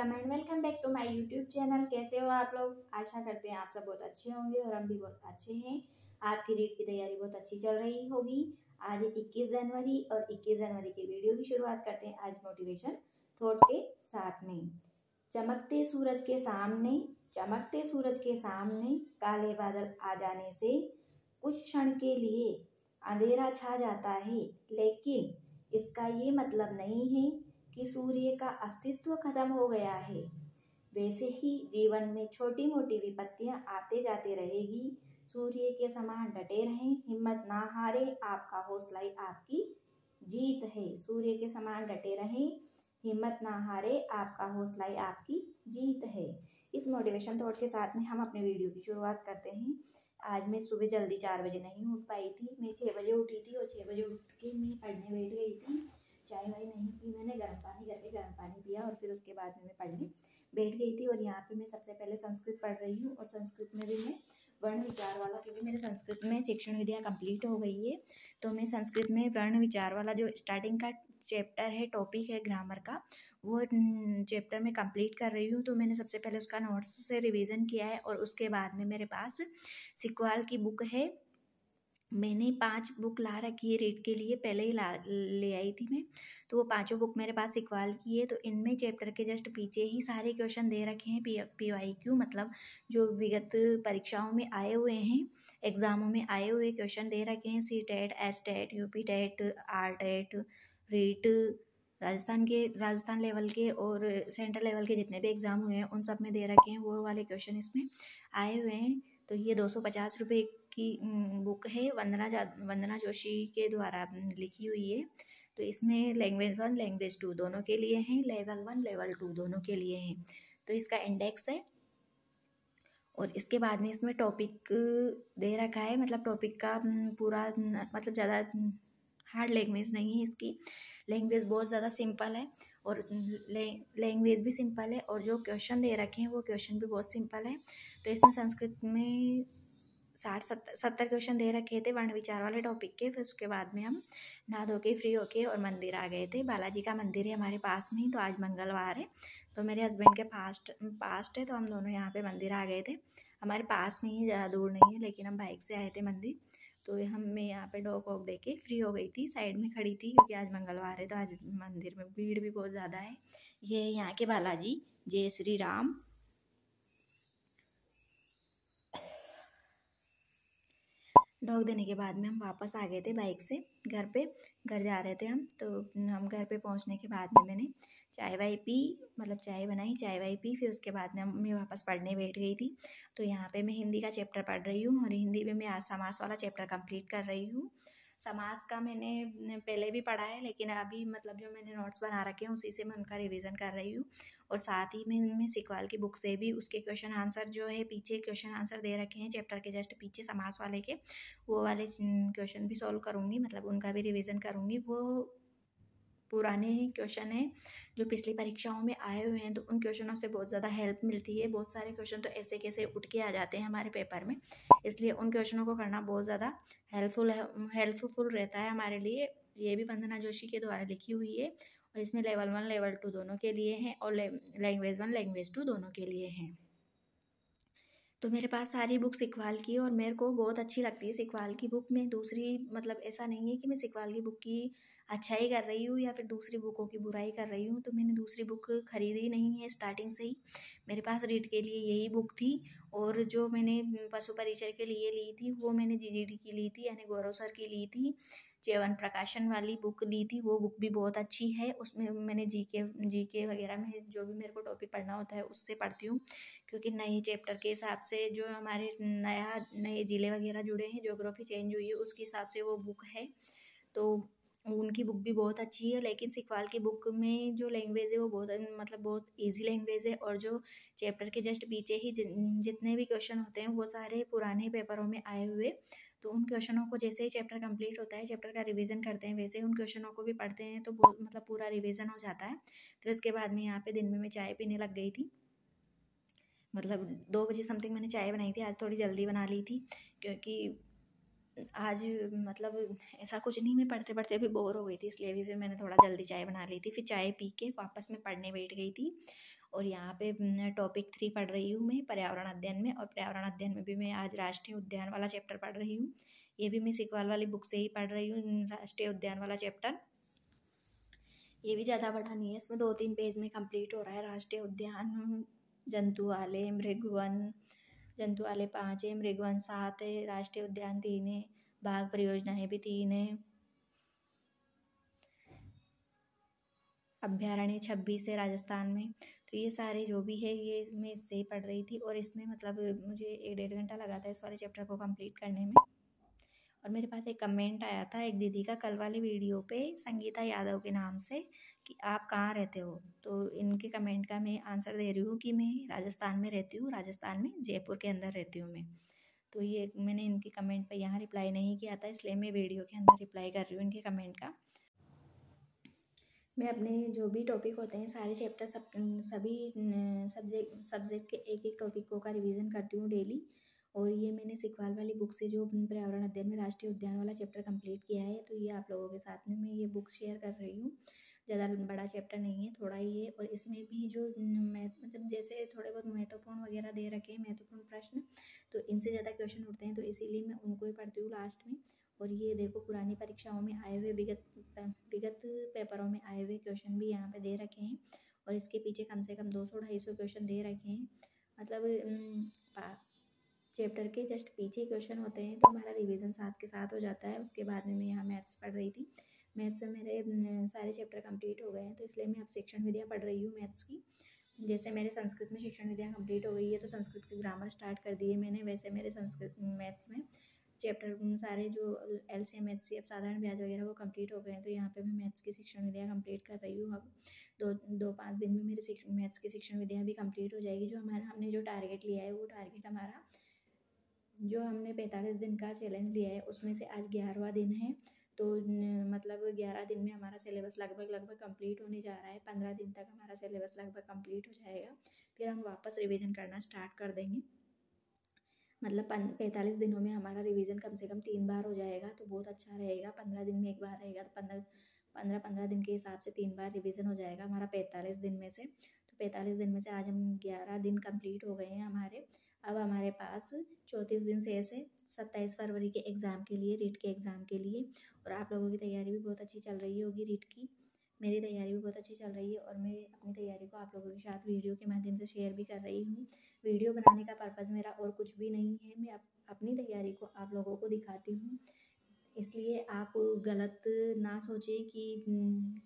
Welcome and welcome back to my YouTube channel. कैसे हो आप लोग? आशा करते हैं आप सब बहुत अच्छे होंगे और हम भी बहुत अच्छे हैं। आपकी रीड की तैयारी बहुत अच्छी चल रही होगी। आज 21 जनवरी और 21 जनवरी की वीडियो की शुरुआत करते हैं आज मोटिवेशन थॉट के साथ में। चमकते सूरज के सामने चमकते सूरज के सामने काले बादल आ जाने से कुछ क्षण के लिए अंधेरा छा जाता है, लेकिन इसका ये मतलब नहीं है कि सूर्य का अस्तित्व खत्म हो गया है। वैसे ही जीवन में छोटी मोटी विपत्तियां आते जाते रहेगी। सूर्य के समान डटे रहें, हिम्मत ना हारे, आपका हौसला ही आपकी जीत है। सूर्य के समान डटे रहें, हिम्मत ना हारे, आपका हौसला ही आपकी जीत है। इस मोटिवेशन थॉट के साथ में हम अपने वीडियो की शुरुआत करते हैं। आज मैं सुबह जल्दी 4 बजे नहीं उठ पाई थी। मैं 6 बजे उठी थी और 6 बजे उठ के मैं पढ़ने बैठ गई थी। चाय वाय नहीं पी मैंने, गर्म पानी करके गर्म पानी पिया और फिर उसके बाद में मैं पढ़ने बैठ गई थी। और यहाँ पे मैं सबसे पहले संस्कृत पढ़ रही हूँ और संस्कृत में भी मैं वर्ण विचार वाला, क्योंकि मेरे संस्कृत में शिक्षण विद्या कंप्लीट हो गई है, तो मैं संस्कृत में वर्ण विचार वाला जो स्टार्टिंग का चैप्टर है, टॉपिक है ग्रामर का, वो चैप्टर में कंप्लीट कर रही हूँ। तो मैंने सबसे पहले उसका नोट्स से रिवीजन किया है और उसके बाद में मेरे पास सिक्वाल की बुक है। मैंने 5 बुक ला रखी है रीड के लिए, पहले ही ले आई थी मैं। तो वो 5 बुक मेरे पास इक्वाल की है। तो इनमें चैप्टर के जस्ट पीछे ही सारे क्वेश्चन दे रखे हैं, PYQ मतलब जो विगत परीक्षाओं में आए हुए हैं, एग्जामों में आए हुए क्वेश्चन दे रखे हैं। CTET, STET, UP TET, RTET, REET, Rajasthan level के और सेंट्रल लेवल के जितने भी एग्ज़ाम हुए हैं उन सब में दे रखे हैं, वो वाले क्वेश्चन इसमें आए हुए हैं। तो ये 250 रुपये की बुक है, वंदना जोशी के द्वारा लिखी हुई है। तो इसमें लैंग्वेज 1 लैंग्वेज 2 दोनों के लिए हैं, लेवल 1 लेवल 2 दोनों के लिए हैं। तो इसका इंडेक्स है और इसके बाद में इसमें टॉपिक दे रखा है, मतलब टॉपिक का पूरा मतलब ज़्यादा हार्ड लैंग्वेज नहीं है इसकी। लैंग्वेज बहुत ज़्यादा सिंपल है और लैंग्वेज भी सिंपल है और जो क्वेश्चन दे रखे हैं वो क्वेश्चन भी बहुत सिंपल है। तो इसमें संस्कृत में 60-70 क्वेश्चन दे रखे थे वर्ण विचार वाले टॉपिक के। फिर उसके बाद में हम नहा धो के फ्री होके और मंदिर आ गए थे। बालाजी का मंदिर है हमारे पास में ही, तो आज मंगलवार है तो मेरे हस्बैंड के पास्ट है, तो हम दोनों यहाँ पे मंदिर आ गए थे। हमारे पास में ही, ज़्यादा दूर नहीं है, लेकिन हम बाइक से आए थे मंदिर। तो मैं यहाँ पे डॉग वॉग दे के फ्री हो गई थी, साइड में खड़ी थी क्योंकि आज मंगलवार है। तो आज मंदिर में भीड़ भी बहुत ज़्यादा है। ये यहाँ के बालाजी, जय श्री राम। डॉग देने के बाद में हम वापस आ गए थे बाइक से घर जा रहे थे हम। तो हम घर पे पहुंचने के बाद में मैंने चाय वाय पी, मतलब चाय बनाई, चाय वाय पी। फिर उसके बाद में मैं वापस पढ़ने बैठ गई थी। तो यहाँ पे मैं हिंदी का चैप्टर पढ़ रही हूँ और हिंदी में मैं आज समास वाला चैप्टर कंप्लीट कर रही हूँ। समास का मैंने पहले भी पढ़ा है, लेकिन अभी मतलब जो मैंने नोट्स बना रखे हैं उसी से मैं उनका रिवीजन कर रही हूँ। और साथ ही में मैं सिक्वाल की बुक से भी उसके क्वेश्चन आंसर जो है, पीछे क्वेश्चन आंसर दे रखे हैं चैप्टर के जस्ट पीछे समास वाले के, वो वाले क्वेश्चन भी सॉल्व करूँगी, मतलब उनका भी रिवीजन करूँगी। वो पुराने क्वेश्चन हैं जो पिछली परीक्षाओं में आए हुए हैं, तो उन क्वेश्चनों से बहुत ज़्यादा हेल्प मिलती है। बहुत सारे क्वेश्चन तो ऐसे कैसे उठ के आ जाते हैं हमारे पेपर में, इसलिए उन क्वेश्चनों को करना बहुत ज़्यादा हेल्पफुल रहता है हमारे लिए। ये भी वंदना जोशी के द्वारा लिखी हुई है और इसमें लेवल 1 लेवल 2 दोनों के लिए हैं और लैंग्वेज 1 लैंग्वेज 2 दोनों के लिए हैं। तो मेरे पास सारी बुक सिक्वाल की और मेरे को बहुत अच्छी लगती है सिक्वाल की बुक में। दूसरी मतलब ऐसा नहीं है कि मैं सिक्वाल की बुक की अच्छाई कर रही हूँ या फिर दूसरी बुकों की बुराई कर रही हूँ। तो मैंने दूसरी बुक खरीदी नहीं है स्टार्टिंग से ही, मेरे पास रीड के लिए यही बुक थी। और जो मैंने पशु परिचय के लिए ली थी वो मैंने GGD की ली थी, यानी गौरव सर की ली थी। चेवन प्रकाशन वाली बुक ली थी, वो बुक भी बहुत अच्छी है। उसमें मैंने जीके वगैरह में जो भी मेरे को टॉपिक पढ़ना होता है उससे पढ़ती हूँ, क्योंकि नए चैप्टर के हिसाब से जो हमारे नए ज़िले वगैरह जुड़े हैं, ज्योग्राफी चेंज हुई है, उसके हिसाब से वो बुक है। तो उनकी बुक भी बहुत अच्छी है। लेकिन सिक्वाल की बुक में जो लैंग्वेज है वो बहुत ईजी लैंग्वेज है और जो चैप्टर के जस्ट पीछे ही जितने भी क्वेश्चन होते हैं वो सारे पुराने पेपरों में आए हुए। तो उन क्वेश्चनों को जैसे ही चैप्टर कंप्लीट होता है, चैप्टर का रिवीजन करते हैं, वैसे उन क्वेश्चनों को भी पढ़ते हैं तो बहुत पूरा रिवीजन हो जाता है। फिर उसके बाद में यहाँ पे दिन में मैं चाय पीने लग गई थी, मतलब 2 बजे समथिंग मैंने चाय बनाई थी। आज थोड़ी जल्दी बना ली थी क्योंकि आज मतलब ऐसा कुछ नहीं, मैं पढ़ते पढ़ते भी बोर हो गई थी, इसलिए भी फिर मैंने थोड़ा जल्दी चाय बना ली थी। फिर चाय पी के वापस मैं पढ़ने बैठ गई थी और यहाँ पे टॉपिक 3 पढ़ रही हूँ मैं पर्यावरण अध्ययन में। और पर्यावरण अध्ययन में भी मैं आज राष्ट्रीय उद्यान वाला चैप्टर पढ़ रही हूँ। ये भी मैं सिकवाल वाली बुक से ही पढ़ रही हूँ, राष्ट्रीय उद्यान वाला चैप्टर। ये भी ज़्यादा बड़ा नहीं है, इसमें 2-3 पेज में कंप्लीट हो रहा है। राष्ट्रीय उद्यान जंतुआलय मृगवन, जंतुआलय 5 है, मृगवन 7 है, राष्ट्रीय उद्यान 3 है, बाघ परियोजनाएं भी 3 है, अभ्यारण्य 26 है राजस्थान में। तो ये सारे जो भी है ये मैं इससे ही पढ़ रही थी। और इसमें मतलब मुझे 1-1.5 घंटा लगा था इस वाले चैप्टर को कंप्लीट करने में। और मेरे पास एक कमेंट आया था एक दीदी का कल वाली वीडियो पे, संगीता यादव के नाम से, कि आप कहाँ रहते हो। तो इनके कमेंट का मैं आंसर दे रही हूँ कि मैं राजस्थान में रहती हूँ, राजस्थान में जयपुर के अंदर रहती हूँ मैं। तो ये मैंने इनके कमेंट पर यहाँ रिप्लाई नहीं किया था, इसलिए मैं वीडियो के अंदर रिप्लाई कर रही हूँ इनके कमेंट का। मैं अपने जो भी टॉपिक होते हैं सारे चैप्टर सभी सब्जेक्ट के एक टॉपिकों का रिवीजन करती हूँ डेली। और ये मैंने सिकवाल वाली बुक से जो पर्यावरण अध्ययन में राष्ट्रीय उद्यान वाला चैप्टर कंप्लीट किया है, तो ये आप लोगों के साथ में मैं ये बुक शेयर कर रही हूँ। ज़्यादा बड़ा चैप्टर नहीं है, थोड़ा ही है। और इसमें भी जो मतलब जैसे थोड़े बहुत महत्वपूर्ण वगैरह दे रखे हैं, महत्वपूर्ण प्रश्न, तो इनसे ज़्यादा क्वेश्चन उठते हैं, तो इसीलिए मैं उनको ही पढ़ती हूँ लास्ट में। और ये देखो पुरानी परीक्षाओं में आए हुए विगत पेपरों में आए हुए क्वेश्चन भी यहाँ पे दे रखे हैं। और इसके पीछे कम से कम 200-250 क्वेश्चन दे रखे हैं। मतलब चैप्टर के जस्ट पीछे क्वेश्चन होते हैं, तो हमारा रिवीजन साथ के साथ हो जाता है। उसके बाद में मैं यहाँ मैथ्स पढ़ रही थी। मैथ्स में मेरे सारे चैप्टर कंप्लीट हो गए हैं, तो इसलिए मैं अब शिक्षण विद्या पढ़ रही हूँ मैथ्स की। जैसे मेरे संस्कृत में शिक्षण विद्या कंप्लीट हो गई है, तो संस्कृत की ग्रामर स्टार्ट कर दी है मैंने। वैसे मेरे संस्कृत मैथ्स में चैप्टर सारे जो LCM HCF साधारण ब्याज वगैरह वो कंप्लीट हो गए हैं। तो यहाँ पे मैं मैथ्स की शिक्षण विद्या कंप्लीट कर रही हूँ। अब 2-5 दिन में मेरी मैथ्स की शिक्षण विद्या भी कंप्लीट हो जाएगी। जो हमने जो टारगेट लिया है, वो टारगेट हमारा जो हमने 45 दिन का चैलेंज लिया है, उसमें से आज 11वां दिन है। तो मतलब 11 दिन में हमारा सिलेबस लगभग कंप्लीट होने जा रहा है। 15 दिन तक हमारा सिलेबस लगभग कंप्लीट हो जाएगा, फिर हम वापस रिवीजन करना स्टार्ट कर देंगे। मतलब 45 दिनों में हमारा रिवीजन कम से कम 3 बार हो जाएगा, तो बहुत अच्छा रहेगा। 15 दिन में एक बार रहेगा, तो 15 दिन के हिसाब से 3 बार रिवीजन हो जाएगा हमारा 45 दिन में से। तो 45 दिन में से आज हम 11 दिन कंप्लीट हो गए हैं हमारे। अब हमारे पास 34 दिन से ऐसे 27 फरवरी के एग्ज़ाम के लिए, रीट के एग्ज़ाम के लिए। और आप लोगों की तैयारी भी बहुत अच्छी चल रही होगी रीट की। मेरी तैयारी भी बहुत अच्छी चल रही है, और मैं अपनी तैयारी को आप लोगों के साथ वीडियो के माध्यम से शेयर भी कर रही हूँ। वीडियो बनाने का पर्पज़ मेरा और कुछ भी नहीं है, मैं अपनी तैयारी को आप लोगों को दिखाती हूँ। इसलिए आप गलत ना सोचें कि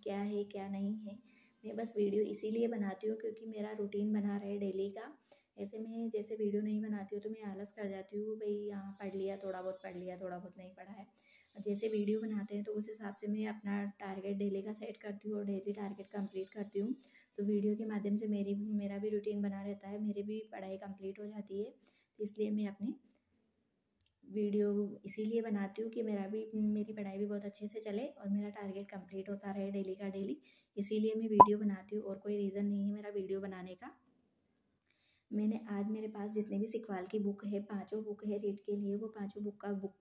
क्या है क्या नहीं है। मैं बस वीडियो इसीलिए बनाती हूँ क्योंकि मेरा रूटीन बना रहे डेली का। ऐसे मैं जैसे वीडियो नहीं बनाती हूँ तो मैं आलस कर जाती हूँ, भाई यहाँ पढ़ लिया, थोड़ा बहुत पढ़ लिया, थोड़ा बहुत नहीं पढ़ा है। जैसे वीडियो बनाते हैं तो उस हिसाब से मैं अपना टारगेट डेली का सेट करती हूँ और डेली टारगेट कंप्लीट करती हूँ। तो वीडियो के माध्यम से मेरा भी रूटीन बना रहता है, मेरी भी पढ़ाई कंप्लीट हो जाती है। तो इसलिए मैं अपनी वीडियो इसीलिए बनाती हूँ कि मेरी पढ़ाई भी बहुत अच्छे से चले और मेरा टारगेट कंप्लीट होता रहे डेली का डेली। इसीलिए मैं वीडियो बनाती हूँ, और कोई रीज़न नहीं है मेरा वीडियो बनाने का। मैंने आज मेरे पास जितने भी सिकवाल की बुक है, 5 बुक है रीड के लिए, वो 5 बुक का बुक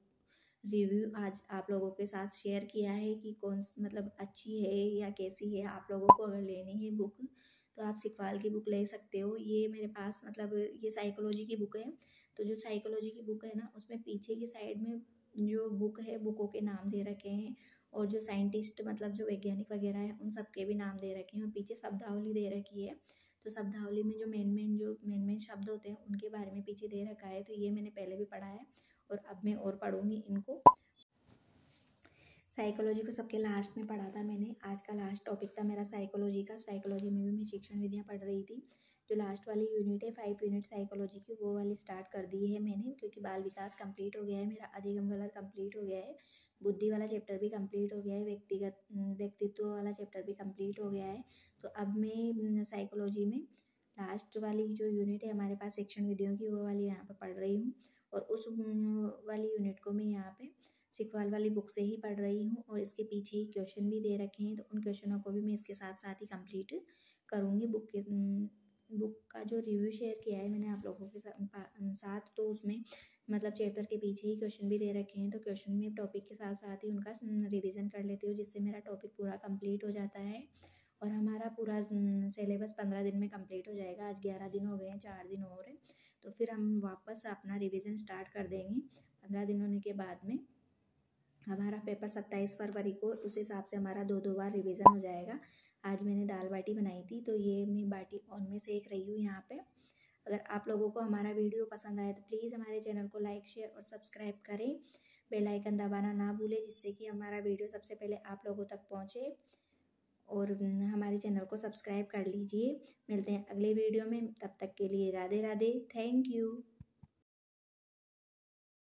रिव्यू आज आप लोगों के साथ शेयर किया है कि मतलब अच्छी है या कैसी है। आप लोगों को अगर लेनी है बुक तो आप सिकवाल की बुक ले सकते हो। ये मेरे पास मतलब ये साइकोलॉजी की बुक है। तो जो साइकोलॉजी की बुक है ना, उसमें पीछे की साइड में जो बुक है, बुकों के नाम दे रखे हैं, और जो साइंटिस्ट मतलब जो वैज्ञानिक वगैरह है उन सब के भी नाम दे रखे हैं, और पीछे शब्दावली दे रखी है। तो शब्दावली में जो मेन शब्द होते हैं उनके बारे में पीछे दे रखा है। तो ये मैंने पहले भी पढ़ा है और अब मैं और पढ़ूंगी इनको। साइकोलॉजी को सबके लास्ट में पढ़ा था मैंने। आज का लास्ट टॉपिक था मेरा साइकोलॉजी का। साइकोलॉजी में भी मैं शिक्षण विधियाँ पढ़ रही थी। जो लास्ट वाली यूनिट है 5 यूनिट साइकोलॉजी की, वो वाली स्टार्ट कर दी है मैंने, क्योंकि बाल विकास कंप्लीट हो गया है मेरा, अधिगम वाला कंप्लीट हो गया है, बुद्धि वाला चैप्टर भी कंप्लीट हो गया है, व्यक्तित्व वाला चैप्टर भी कंप्लीट हो गया है। तो अब मैं साइकोलॉजी में लास्ट वाली जो यूनिट है हमारे पास शिक्षण विधियों की, वो वाली यहाँ पर पढ़ रही हूँ। और उस वाली यूनिट को मैं यहाँ पे सिकवाल वाली बुक से ही पढ़ रही हूँ, और इसके पीछे ही क्वेश्चन भी दे रखे हैं। तो उन क्वेश्चनों को भी मैं इसके साथ साथ ही कंप्लीट करूँगी। बुक का जो रिव्यू शेयर किया है मैंने आप लोगों के साथ, तो उसमें मतलब चैप्टर के पीछे ही क्वेश्चन भी दे रखे हैं। तो क्वेश्चन में टॉपिक के साथ साथ ही उनका रिवीजन कर लेती हूँ, जिससे मेरा टॉपिक पूरा कंप्लीट हो जाता है। और हमारा पूरा सिलेबस 15 दिन में कंप्लीट हो जाएगा। आज 11 दिन हो गए हैं, 4 दिन और हैं, तो फिर हम वापस अपना रिवीजन स्टार्ट कर देंगे 15 दिन होने के बाद में। हमारा पेपर 27 फरवरी को, उस हिसाब से हमारा 2 बार रिवीजन हो जाएगा। आज मैंने दाल बाटी बनाई थी, तो ये मैं बाटी ऑन में सेक रही हूँ यहाँ पे। अगर आप लोगों को हमारा वीडियो पसंद आए तो प्लीज़ हमारे चैनल को लाइक, शेयर और सब्सक्राइब करें। बेल आइकन दबाना ना भूलें, जिससे कि हमारा वीडियो सबसे पहले आप लोगों तक पहुँचे। और हमारे चैनल को सब्सक्राइब कर लीजिए। मिलते हैं अगले वीडियो में, तब तक के लिए राधे राधे, थैंक यू।